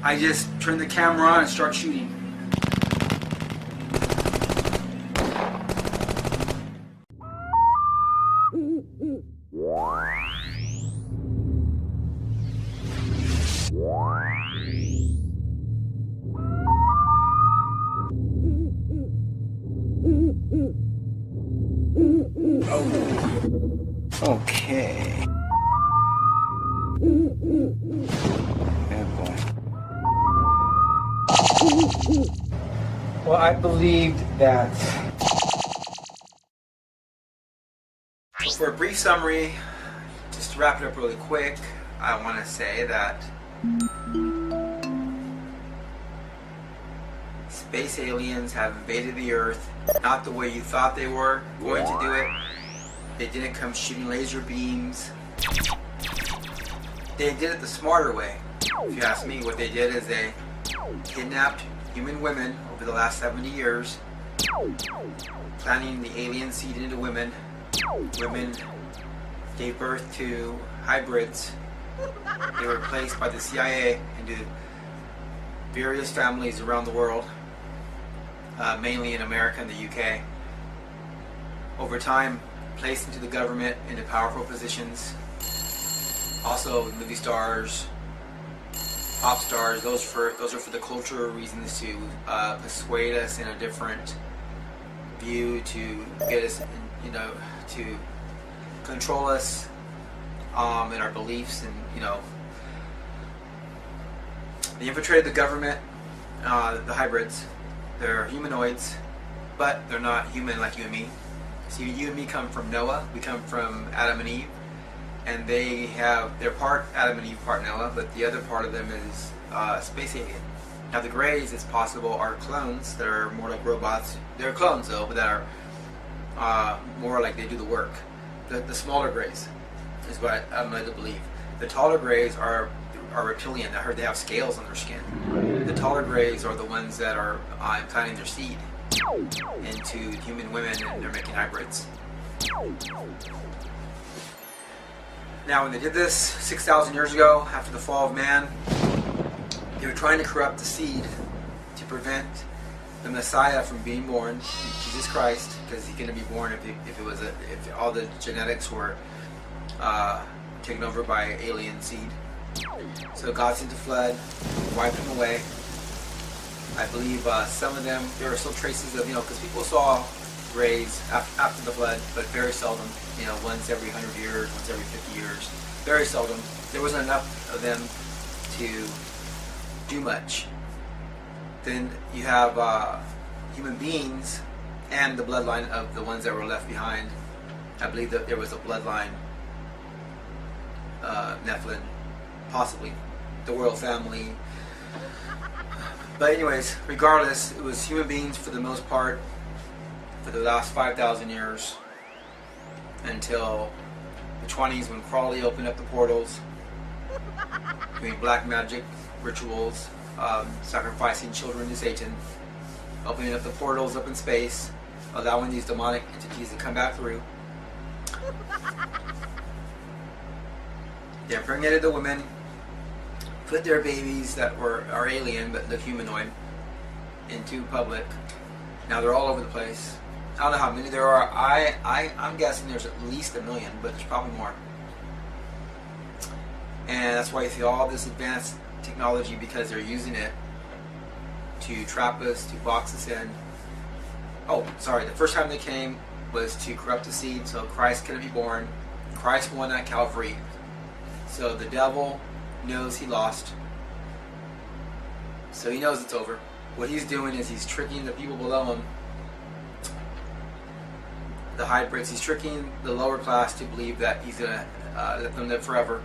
I just turn the camera on and start shooting. Okay. Well, I believed that. For a brief summary, just to wrap it up really quick, I want to say that space aliens have invaded the Earth, not the way you thought they were going to do it. They didn't come shooting laser beams. They did it the smarter way. If you ask me, what they did is they kidnapped human women over the last 70 years, planting the alien seed into women. Women gave birth to hybrids. They were placed by the CIA into various families around the world, mainly in America and the UK. Over time, placed into the government, into powerful positions. Also, movie stars, pop stars. Those are for the cultural reasons, to persuade us in a different view, to get us, to control us in our beliefs, and they infiltrated the government. The hybrids, they're humanoids, but they're not human like you and me. See, you and me come from Noah. We come from Adam and Eve, and they're part Adam and Eve, part Noah, but the other part of them is space alien. Now the Greys, it's possible, are clones that are more like robots. They're clones though, but that are more like they do the work. The smaller Greys is what I'm led to believe. The taller Greys are reptilian. I heard they have scales on their skin. The taller Greys are the ones that are implanting their seed into human women, and they're making hybrids. Now, when they did this 6,000 years ago, after the fall of man, they were trying to corrupt the seed to prevent the Messiah from being born, Jesus Christ, because he's going to be born if all the genetics were taken over by alien seed. So God sent a flood, wiped them away. I believe some of them, there are still traces of, because people saw rays after the flood, but very seldom, once every 100 years, once every 50 years, very seldom. There wasn't enough of them to do much. Then you have human beings and the bloodline of the ones that were left behind. I believe that there was a bloodline, Nephilim, possibly, the royal family. But anyways, regardless, it was human beings for the most part for the last 5,000 years until the 20s, when Crawley opened up the portals, doing black magic rituals, sacrificing children to Satan, opening up the portals up in space, allowing these demonic entities to come back through. They impregnated the women, put their babies that are alien but look humanoid into public. Now they're all over the place. I don't know how many there are. I'm guessing there's at least 1 million, but there's probably more. And that's why you see all this advanced technology, because they're using it to trap us, to box us in. Oh, sorry, the first time they came was to corrupt the seed so Christ couldn't be born. Christ won at Calvary. So the devil knows he lost. So he knows it's over. What he's doing is he's tricking the people below him, the hybrids. He's tricking the lower class to believe that he's going to let them live forever,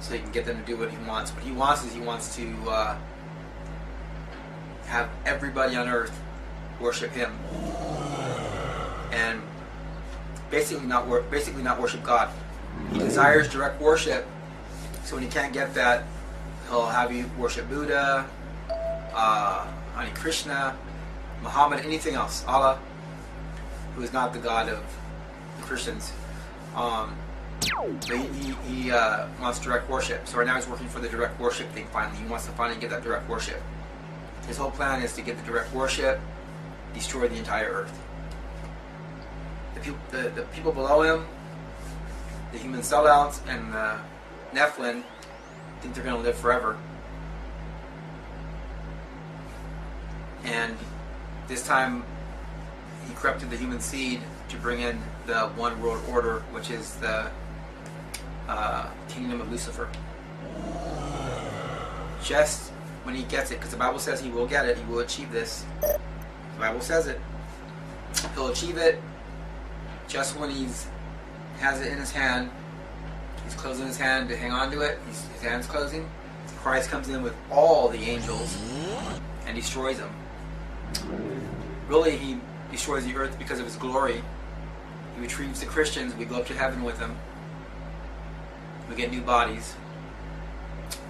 so he can get them to do what he wants. What he wants is he wants to have everybody on earth worship him, and basically not worship God. He desires direct worship, so when he can't get that, he'll have you worship Buddha, Hare Krishna, Muhammad, anything else, Allah, who is not the God of the Christians. But he wants direct worship. So right now he's working for the direct worship thing finally. He wants to finally get that direct worship. His whole plan is to get the direct worship, destroy the entire earth. The people below him, the human sellouts, and the Nephilim think they're going to live forever. And this time he corrupted the human seed to bring in the one world order, which is the kingdom of Lucifer. Just when he gets it, because the Bible says he will get it, he will achieve this. The Bible says it. He'll achieve it just when he's has it in his hand. He's closing his hand to hang on to it. His hand's closing. Christ comes in with all the angels and destroys them. Really, he destroys the earth because of his glory. He retrieves the Christians. We go up to heaven with him. We get new bodies.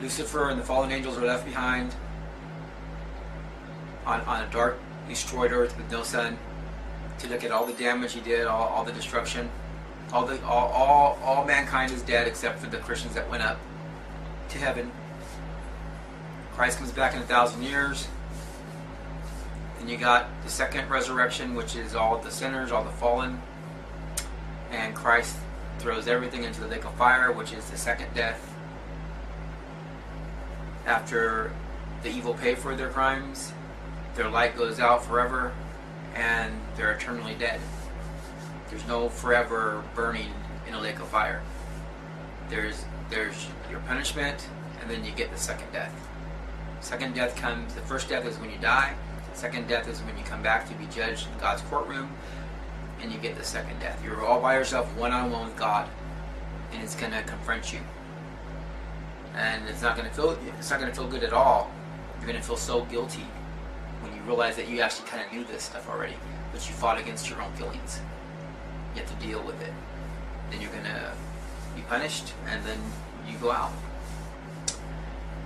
Lucifer and the fallen angels are left behind on a dark, destroyed earth with no sun to look at all the damage he did, all the destruction. All mankind is dead except for the Christians that went up to heaven. Christ comes back in 1,000 years. Then you got the second resurrection, which is all the sinners, all the fallen. And Christ throws everything into the lake of fire, which is the second death. After the evil pay for their crimes, their light goes out forever, and they're eternally dead. There's no forever burning in a lake of fire. There's your punishment, and then you get the second death. Second death comes, the first death is when you die. Second death is when you come back to be judged in God's courtroom, and you get the second death. You're all by yourself, one-on-one with God, and it's going to confront you. And it's not going to feel good at all. You're going to feel so guilty when you realize that you actually kind of knew this stuff already, but you fought against your own feelings. You have to deal with it. Then you're going to be punished, and then you go out.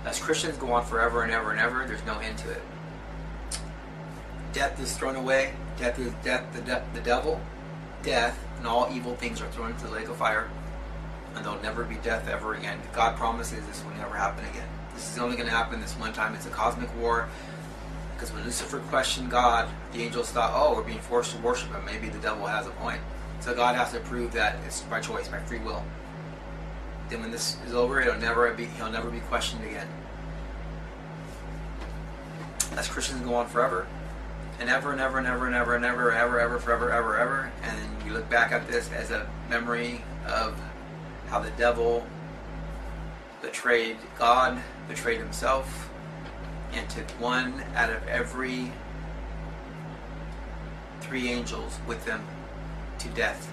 As Christians go on forever and ever and ever, there's no end to it. Death is thrown away. Death is death. The devil, death, and all evil things are thrown into the lake of fire, and there'll never be death ever again. God promises this will never happen again. This is only going to happen this one time. It's a cosmic war. Because when Lucifer questioned God, the angels thought, oh, we're being forced to worship him. Maybe the devil has a point. So God has to prove that it's by choice, by free will. Then when this is over, he'll never be questioned again. As Christians go on forever, and ever and ever and ever and ever and ever ever forever ever, and then you look back at this as a memory of how the devil betrayed God, betrayed himself, and took one out of every 3 angels with them to death.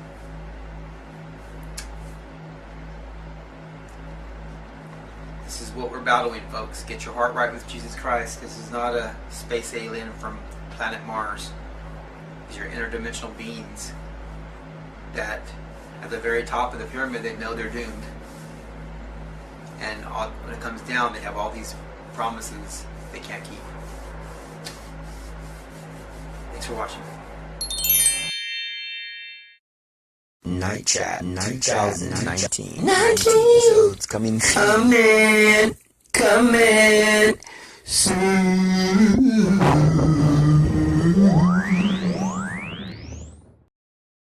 This is what we're battling, folks. Get your heart right with Jesus Christ. This is not a space alien from planet Mars. These are interdimensional beings that at the very top of the pyramid, they know they're doomed. And when it comes down, they have all these promises they can't keep. Thanks for watching. Night Chat 2019. 19 episodes coming soon. Coming soon.